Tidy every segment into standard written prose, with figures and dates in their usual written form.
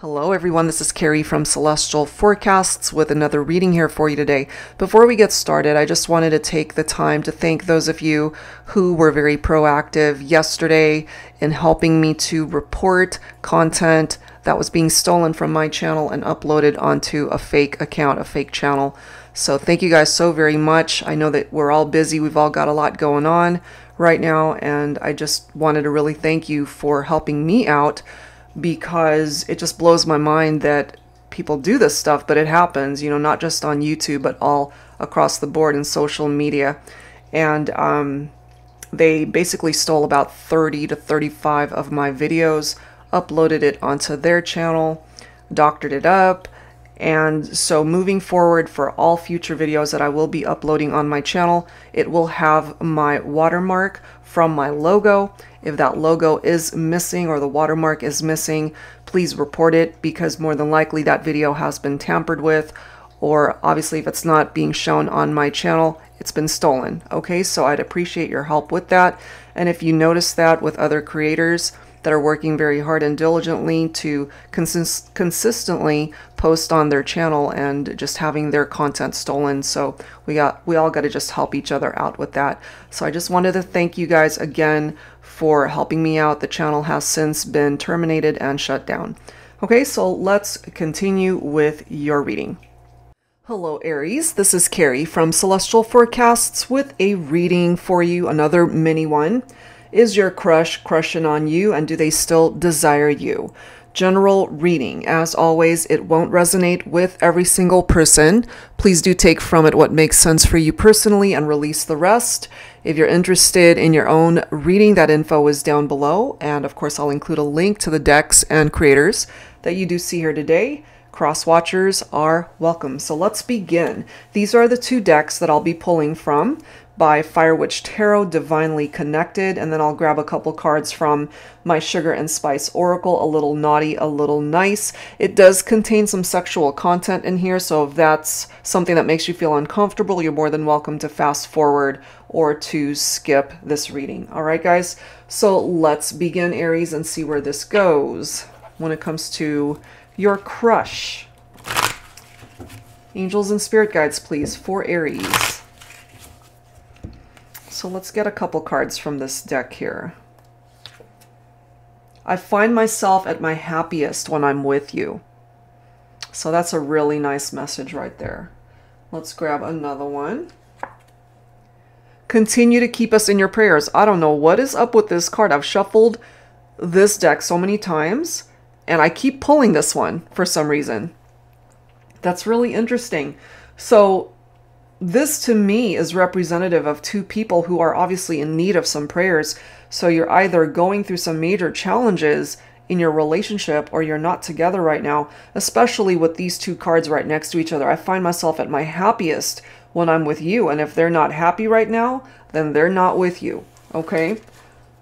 Hello everyone, this is Carrie from Celestial Forecasts with another reading here for you today. Before we get started, I just wanted to take the time to thank those of you who were very proactive yesterday in helping me to report content that was being stolen from my channel and uploaded onto a fake account, a fake channel. So thank you guys so very much. I know that we're all busy, we've all got a lot going on right now, and I just wanted to really thank you for helping me out, because it just blows my mind that people do this stuff, but it happens, you know, not just on YouTube, but all across the board in social media. And they basically stole about 30 to 35 of my videos, uploaded it onto their channel, doctored it up. And so moving forward, for all future videos that I will be uploading on my channel, it will have my watermark from my logo. If that logo is missing or the watermark is missing, please report it, because more than likely that video has been tampered with, or obviously if it's not being shown on my channel, it's been stolen. Okay, so I'd appreciate your help with that. And if you notice that with other creators that are working very hard and diligently to consistently post on their channel and just having their content stolen, so we all got to just help each other out with that. So I just wanted to thank you guys again for helping me out. The channel has since been terminated and shut down. Okay, so let's continue with your reading. Hello Aries, this is Carrie from Celestial Forecasts with a reading for you, another mini one. Is your crush crushing on you, and do they still desire you? General reading. As always, it won't resonate with every single person. Please do take from it what makes sense for you personally and release the rest. If you're interested in your own reading, that info is down below. And of course, I'll include a link to the decks and creators that you do see here today. Cross-watchers are welcome. So let's begin. These are the two decks that I'll be pulling from by Fire Witch Tarot, Divinely Connected, and then I'll grab a couple cards from my Sugar and Spice Oracle, A Little Naughty, A Little Nice. It does contain some sexual content in here, so if that's something that makes you feel uncomfortable, you're more than welcome to fast forward or to skip this reading. All right, guys? So let's begin, Aries, and see where this goes when it comes to your crush. Angels and spirit guides, please, for Aries. So let's get a couple cards from this deck here. I find myself at my happiest when I'm with you. So that's a really nice message right there. Let's grab another one. Continue to keep us in your prayers. I don't know what is up with this card. I've shuffled this deck so many times, and I keep pulling this one for some reason. That's really interesting. So this to me is representative of two people who are obviously in need of some prayers. So you're either going through some major challenges in your relationship, or you're not together right now, especially with these two cards right next to each other. I find myself at my happiest when I'm with you. And if they're not happy right now, then they're not with you. Okay?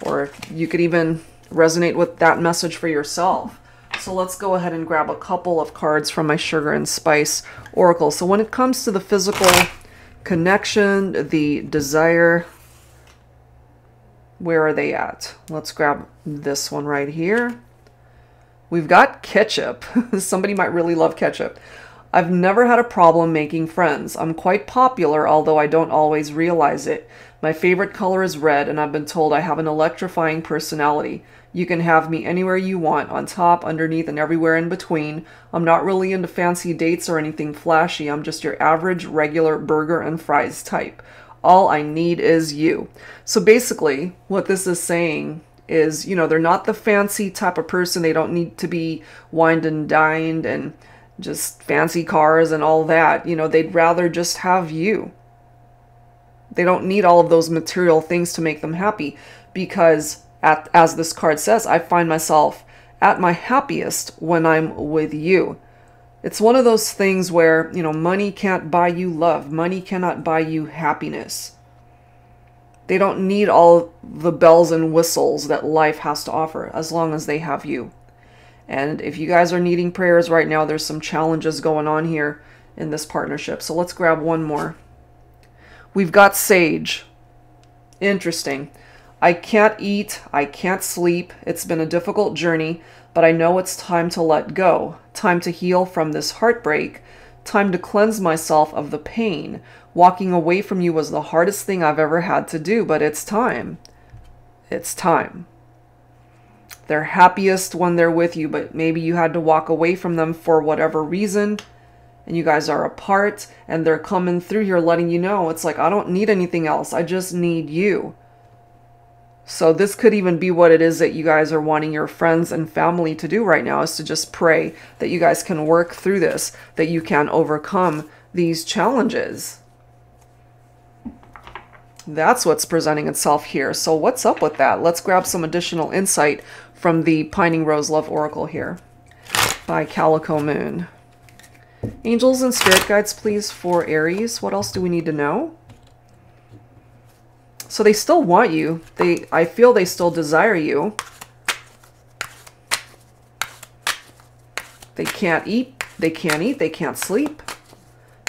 Or you could even resonate with that message for yourself. So let's go ahead and grab a couple of cards from my Sugar and Spice Oracle. So when it comes to the physical connection, the desire, where are they at? Let's grab this one right here. We've got ketchup. Somebody might really love ketchup. I've never had a problem making friends. I'm quite popular, although I don't always realize it. My favorite color is red, and I've been told I have an electrifying personality. You can have me anywhere you want, on top, underneath, and everywhere in between. I'm not really into fancy dates or anything flashy. I'm just your average, regular burger and fries type. All I need is you. So basically, what this is saying is, you know, they're not the fancy type of person. They don't need to be wined and dined and just fancy cars and all that. You know, they'd rather just have you. They don't need all of those material things to make them happy, because as this card says, I find myself at my happiest when I'm with you. It's one of those things where, you know, money can't buy you love. Money cannot buy you happiness. They don't need all the bells and whistles that life has to offer, as long as they have you. And if you guys are needing prayers right now, there's some challenges going on here in this partnership. So let's grab one more. We've got Sage. Interesting. I can't eat, I can't sleep. It's been a difficult journey, but I know it's time to let go, time to heal from this heartbreak, time to cleanse myself of the pain. Walking away from you was the hardest thing I've ever had to do, but it's time. It's time. They're happiest when they're with you, but maybe you had to walk away from them for whatever reason, and you guys are apart, and they're coming through here letting you know, it's like, I don't need anything else. I just need you. So this could even be what it is that you guys are wanting your friends and family to do right now, is to just pray that you guys can work through this, that you can overcome these challenges. That's what's presenting itself here. So what's up with that? Let's grab some additional insight from the Pining Rose Love Oracle here by Calico Moon. Angels and spirit guides, please, for Aries. What else do we need to know? So they still want you. I feel they still desire you. They can't eat. They can't sleep.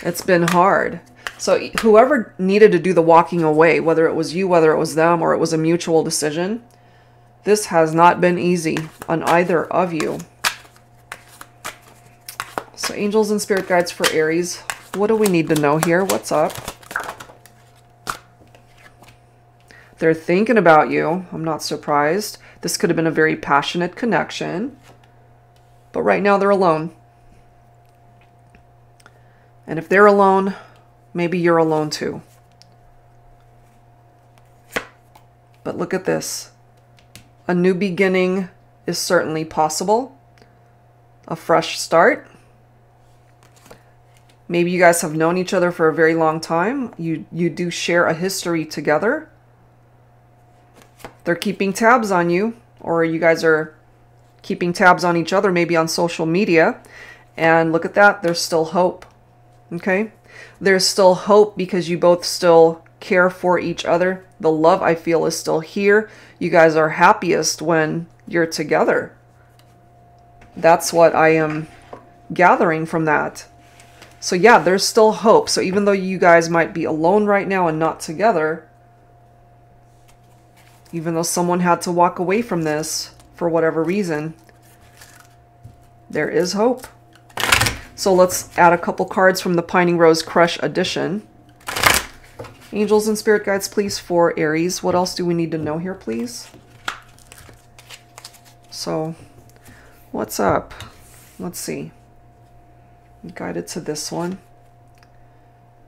It's been hard. So whoever needed to do the walking away, whether it was you, whether it was them, or it was a mutual decision, this has not been easy on either of you. So angels and spirit guides for Aries, what do we need to know here? What's up? They're thinking about you. I'm not surprised. This could have been a very passionate connection. But right now they're alone. And if they're alone, maybe you're alone too. But look at this. A new beginning is certainly possible. A fresh start. Maybe you guys have known each other for a very long time. You do share a history together. They're keeping tabs on you, or you guys are keeping tabs on each other, maybe on social media. And look at that, there's still hope. Okay? There's still hope because you both still care for each other. The love, I feel, is still here. You guys are happiest when you're together. That's what I am gathering from that. So yeah, there's still hope. So even though you guys might be alone right now and not together, even though someone had to walk away from this for whatever reason, there is hope. So let's add a couple cards from the Pining Rose Crush edition. Angels and spirit guides, please, for Aries. What else do we need to know here, please? So, what's up? Let's see. I'm guided to this one.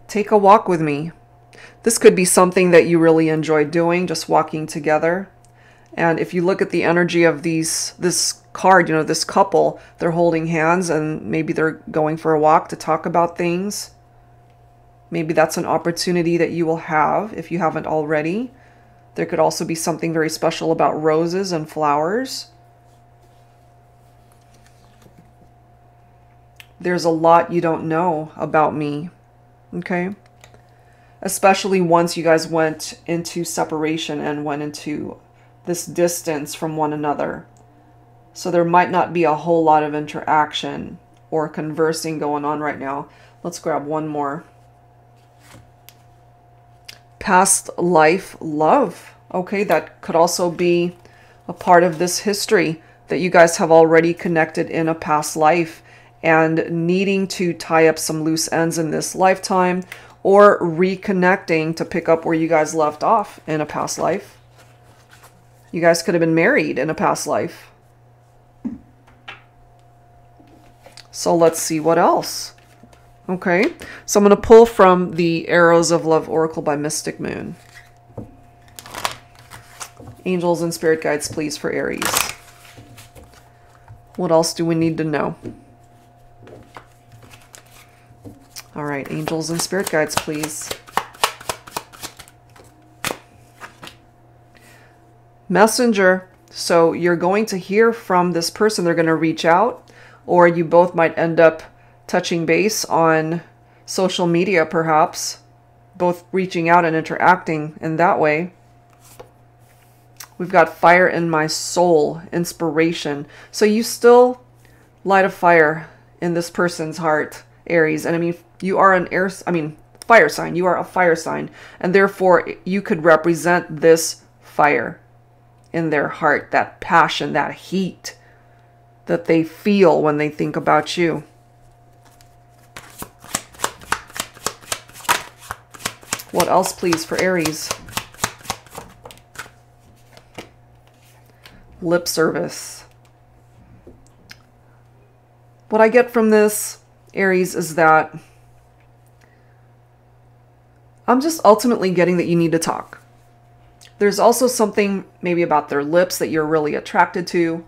Take a walk with me. This could be something that you really enjoy doing, just walking together. And if you look at the energy of this card, you know, this couple, they're holding hands and maybe they're going for a walk to talk about things. Maybe that's an opportunity that you will have if you haven't already. There could also be something very special about roses and flowers. There's a lot you don't know about me, okay? Especially once you guys went into separation and went into this distance from one another. So there might not be a whole lot of interaction or conversing going on right now. Let's grab one more. Past life love. Okay, that could also be a part of this history that you guys have already connected in a past life and needing to tie up some loose ends in this lifetime, or reconnecting to pick up where you guys left off in a past life. You guys could have been married in a past life. So let's see what else. Okay, so I'm going to pull from the Arrows of Love Oracle by Mystic Moon. Angels and spirit guides, please, for Aries. What else do we need to know? All right, angels and spirit guides, please. Messenger. So you're going to hear from this person. They're going to reach out, or you both might end up touching base on social media, perhaps. Both reaching out and interacting in that way. We've got fire in my soul, inspiration. So you still light a fire in this person's heart, Aries. And I mean, you are an fire sign. You are a fire sign. And therefore, you could represent this fire in their heart, that passion, that heat. that they feel when they think about you. What else, please, for Aries? Lip service. What I get from this, Aries, is that I'm just ultimately getting that you need to talk. There's also something maybe about their lips that you're really attracted to,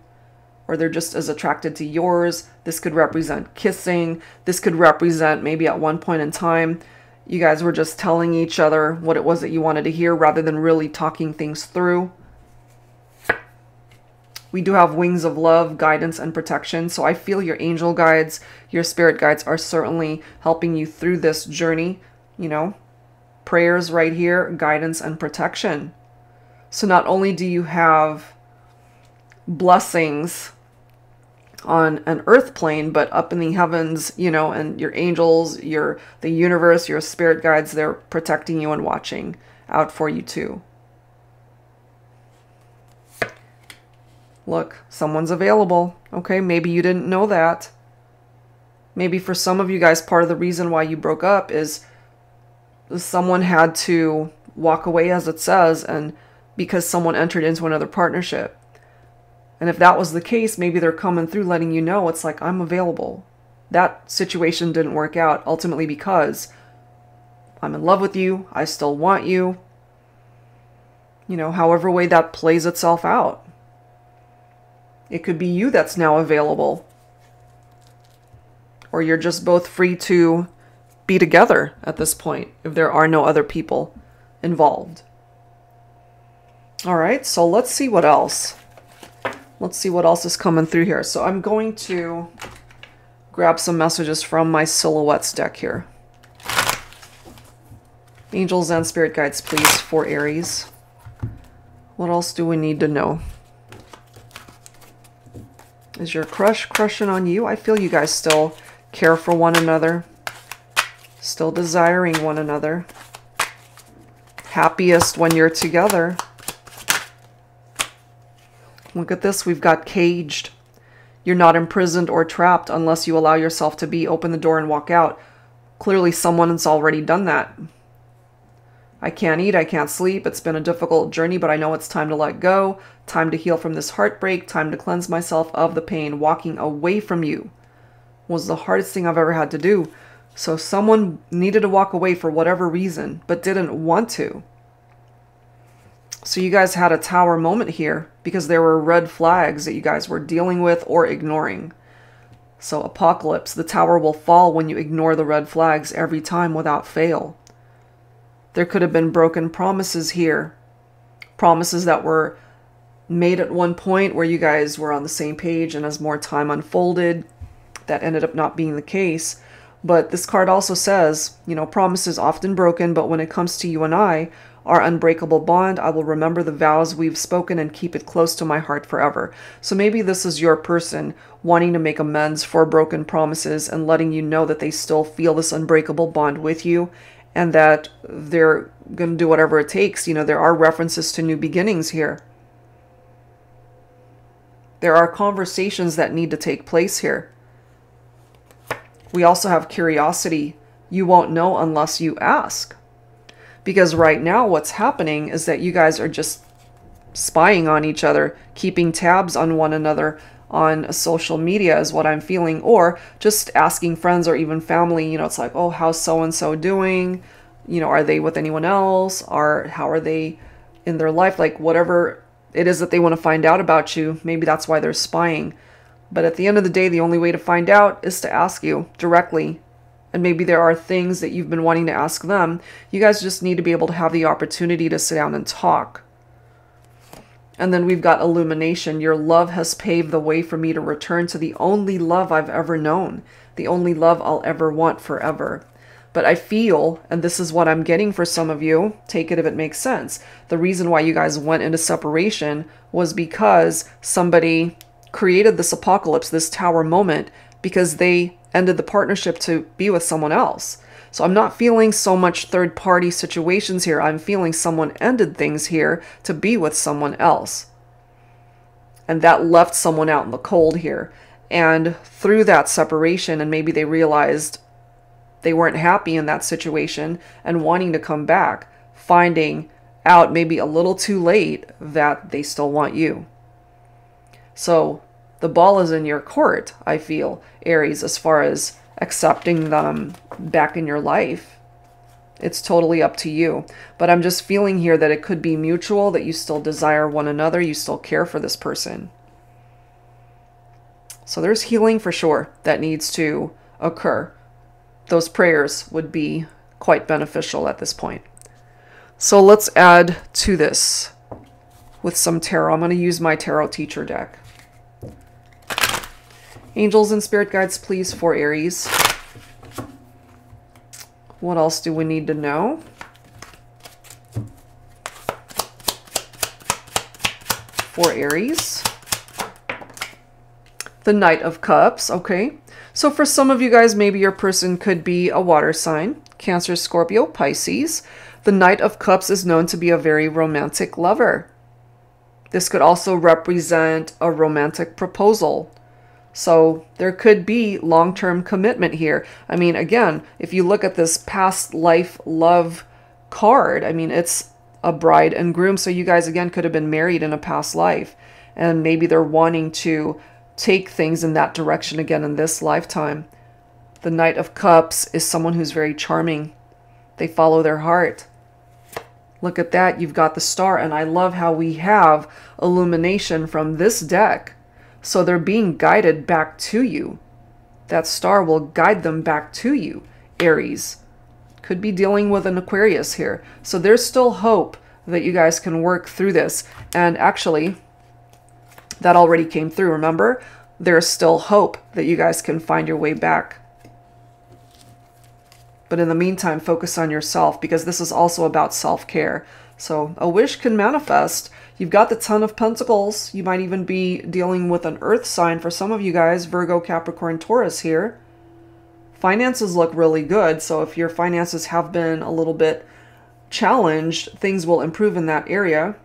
or they're just as attracted to yours. This could represent kissing. This could represent maybe at one point in time, you guys were just telling each other what it was that you wanted to hear rather than really talking things through. We do have wings of love, guidance, and protection. So I feel your angel guides, your spirit guides are certainly helping you through this journey. You know, prayers right here, guidance and protection. So not only do you have blessings on an earth plane, but up in the heavens, you know, and your angels, the universe, your spirit guides, they're protecting you and watching out for you too. Look, someone's available. Okay, maybe you didn't know that. Maybe for some of you guys, part of the reason why you broke up is someone had to walk away, as it says, and because someone entered into another partnership. And if that was the case, maybe they're coming through letting you know, it's like, I'm available. That situation didn't work out ultimately because I'm in love with you. I still want you. You know, however way that plays itself out. It could be you that's now available. Or you're just both free to be together at this point if there are no other people involved. All right, so let's see what else. Let's see what else is coming through here. So I'm going to grab some messages from my Silhouettes deck here. Angels and spirit guides, please, for Aries. What else do we need to know? Is your crush crushing on you? I feel you guys still care for one another. Still desiring one another. Happiest when you're together. Look at this. We've got caged. You're not imprisoned or trapped unless you allow yourself to be. Open the door and walk out. Clearly someone has already done that. I can't eat. I can't sleep. It's been a difficult journey, but I know it's time to let go. Time to heal from this heartbreak. Time to cleanse myself of the pain. Walking away from you was the hardest thing I've ever had to do. So someone needed to walk away for whatever reason, but didn't want to. So you guys had a tower moment here because there were red flags that you guys were dealing with or ignoring. So apocalypse, the tower will fall when you ignore the red flags every time without fail. There could have been broken promises here. Promises that were made at one point where you guys were on the same page, and as more time unfolded, that ended up not being the case. But this card also says, you know, promises often broken, but when it comes to you and I, our unbreakable bond, I will remember the vows we've spoken and keep it close to my heart forever. So maybe this is your person wanting to make amends for broken promises and letting you know that they still feel this unbreakable bond with you and that they're going to do whatever it takes. You know, there are references to new beginnings here. There are conversations that need to take place here. We also have curiosity. You won't know unless you ask. Because right now what's happening is that you guys are just spying on each other, keeping tabs on one another on social media is what I'm feeling, or just asking friends or even family, you know, it's like, oh, how's so-and-so doing? You know, are they with anyone else? Or how are they in their life? Like whatever it is that they want to find out about you, maybe that's why they're spying. But at the end of the day, the only way to find out is to ask you directly. And maybe there are things that you've been wanting to ask them. You guys just need to be able to have the opportunity to sit down and talk. And then we've got illumination. Your love has paved the way for me to return to the only love I've ever known. The only love I'll ever want forever. But I feel, and this is what I'm getting for some of you, take it if it makes sense. The reason why you guys went into separation was because somebody created this apocalypse, this tower moment, because they ended the partnership to be with someone else. So I'm not feeling so much third-party situations here. I'm feeling someone ended things here to be with someone else. And that left someone out in the cold here. And through that separation, and maybe they realized they weren't happy in that situation and wanting to come back, finding out maybe a little too late that they still want you. So the ball is in your court, I feel, Aries, as far as accepting them back in your life. It's totally up to you. But I'm just feeling here that it could be mutual, that you still desire one another, you still care for this person. So there's healing for sure that needs to occur. Those prayers would be quite beneficial at this point. So let's add to this with some tarot. I'm going to use my tarot teacher deck. Angels and spirit guides, please, for Aries. What else do we need to know? For Aries. The Knight of Cups, okay. So for some of you guys, maybe your person could be a water sign, Cancer, Scorpio, Pisces. The Knight of Cups is known to be a very romantic lover. This could also represent a romantic proposal. So there could be long-term commitment here. I mean, again, if you look at this past life love card, I mean, it's a bride and groom. So you guys, again, could have been married in a past life. And maybe they're wanting to take things in that direction again in this lifetime. The Knight of Cups is someone who's very charming. They follow their heart. Look at that. You've got the star. And I love how we have illumination from this deck. So they're being guided back to you. That star will guide them back to you, Aries. Could be dealing with an Aquarius here. So there's still hope that you guys can work through this. And actually, that already came through, remember? There's still hope that you guys can find your way back. But in the meantime, focus on yourself, because this is also about self-care. So a wish can manifest. You've got the Ten of Pentacles. You might even be dealing with an earth sign for some of you guys, Virgo, Capricorn, Taurus here. Finances look really good. So if your finances have been a little bit challenged, things will improve in that area.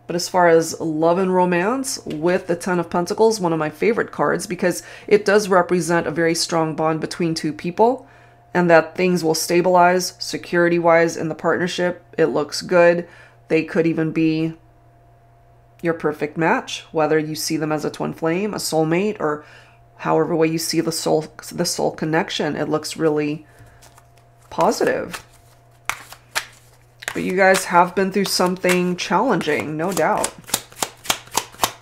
But as far as love and romance with the Ten of Pentacles, one of my favorite cards, because it does represent a very strong bond between two people, and that things will stabilize security-wise in the partnership. It looks good. They could even be your perfect match, whether you see them as a twin flame, a soulmate, or however way you see the soul connection. It looks really positive. But you guys have been through something challenging, no doubt.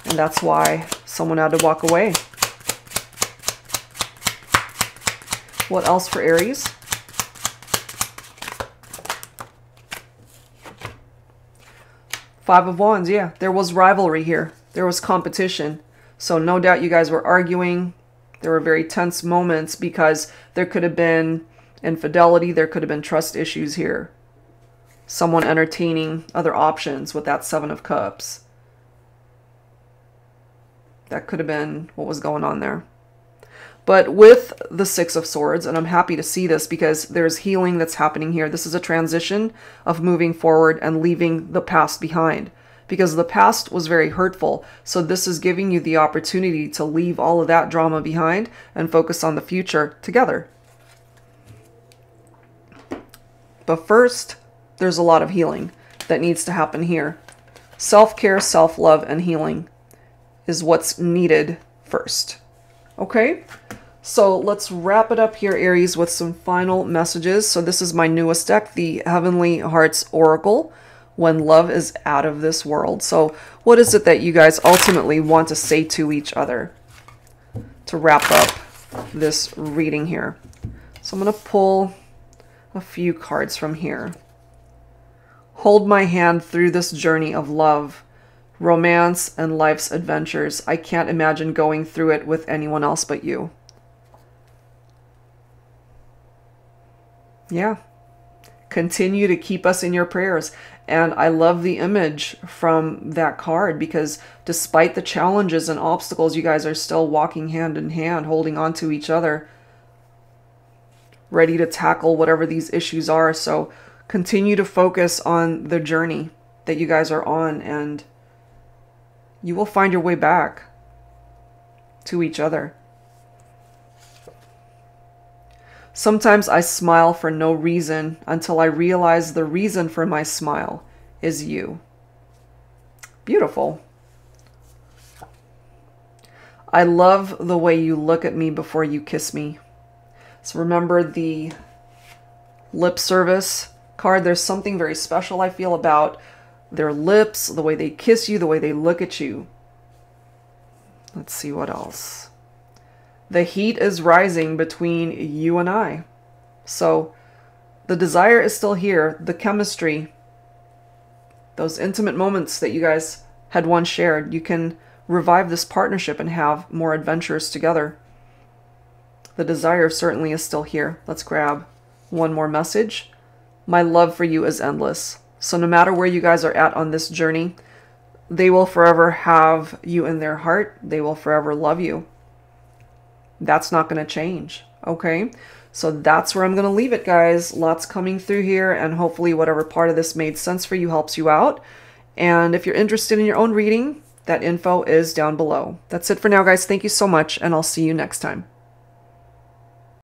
And that's why someone had to walk away. What else for Aries? Five of Wands, yeah. There was rivalry here. There was competition. So no doubt you guys were arguing. There were very tense moments because there could have been infidelity. There could have been trust issues here. Someone entertaining other options with that Seven of Cups. That could have been what was going on there. But with the Six of Swords, and I'm happy to see this because there's healing that's happening here. This is a transition of moving forward and leaving the past behind, because the past was very hurtful. So this is giving you the opportunity to leave all of that drama behind and focus on the future together. But first, there's a lot of healing that needs to happen here. Self-care, self-love, and healing is what's needed first. Okay? So let's wrap it up here, Aries, with some final messages. So this is my newest deck, the Heavenly Hearts Oracle, When Love is Out of This World. So what is it that you guys ultimately want to say to each other to wrap up this reading here? So I'm going to pull a few cards from here. Hold my hand through this journey of love, romance, and life's adventures. I can't imagine going through it with anyone else but you. Yeah. Continue to keep us in your prayers. And I love the image from that card because despite the challenges and obstacles, you guys are still walking hand in hand, holding on to each other, ready to tackle whatever these issues are. So continue to focus on the journey that you guys are on, and you will find your way back to each other. Sometimes I smile for no reason until I realize the reason for my smile is you. Beautiful. I love the way you look at me before you kiss me. So remember the lip service card. There's something very special I feel about their lips, the way they kiss you, the way they look at you. Let's see what else. The heat is rising between you and I. So the desire is still here. The chemistry, those intimate moments that you guys had once shared, you can revive this partnership and have more adventures together. The desire certainly is still here. Let's grab one more message. My love for you is endless. So no matter where you guys are at on this journey, they will forever have you in their heart. They will forever love you. That's not going to change. Okay? So that's where I'm going to leave it, guys. Lots coming through here, and hopefully whatever part of this made sense for you helps you out. And if you're interested in your own reading, that info is down below. That's it for now, guys. Thank you so much, and I'll see you next time.